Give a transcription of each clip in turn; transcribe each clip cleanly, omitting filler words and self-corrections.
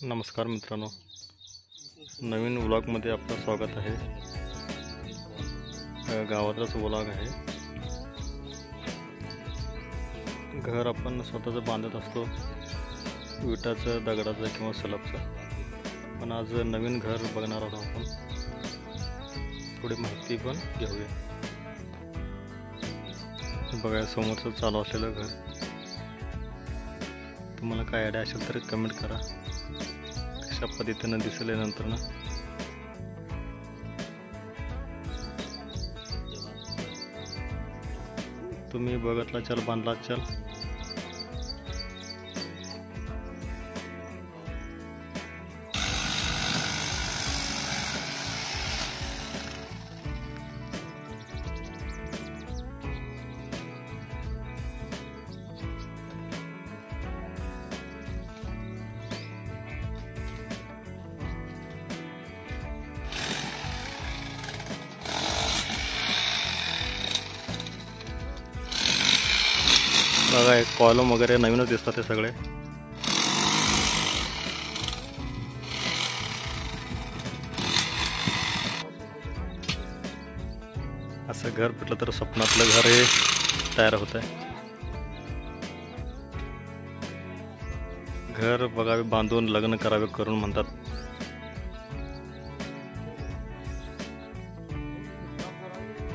नमस्कार मित्रांनो, नवीन व्लॉगमध्ये आपलं स्वागत आहे। गावातलाच व्लॉग आहे। घर आपण स्वतःचं बांधत असतो, विटाचं, दगडाचं किंवा स्लॅबचं। पण आज नवीन घर बघणार आहोत आपण, थोडी माहिती पण घेऊया। बघा, समोरचं चालू असलेलं घर। तुम्हाला काय आयडिया असेल तर कमेंट करा, कशा पद्धतीनं दिसले नंतर ना। तुम्ही बघतला चल, बांधला चल। बघा, एक कॉलम वगैरे नवीनच दिसतात ते सगळे। असं घर भेटलं तर स्वप्नातलं घर हे तयार होत आहे। घर बघावे बांधून लग्न करावे करून म्हणतात।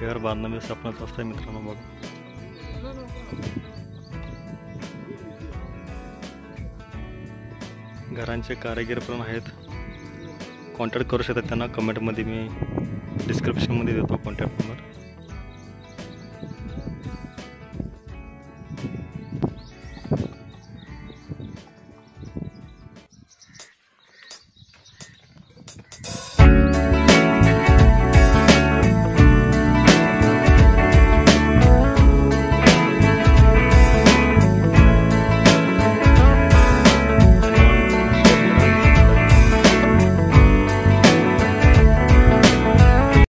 घर बांधणं मी स्वप्नच असतं मित्रांनो। बघा, घरांचे कारागीर पण आहेत, कॉन्टॅक्ट करू शकतात त्यांना। कमेंटमध्ये मी डिस्क्रिप्शनमध्ये देतो कॉन्टॅक्ट नंबर।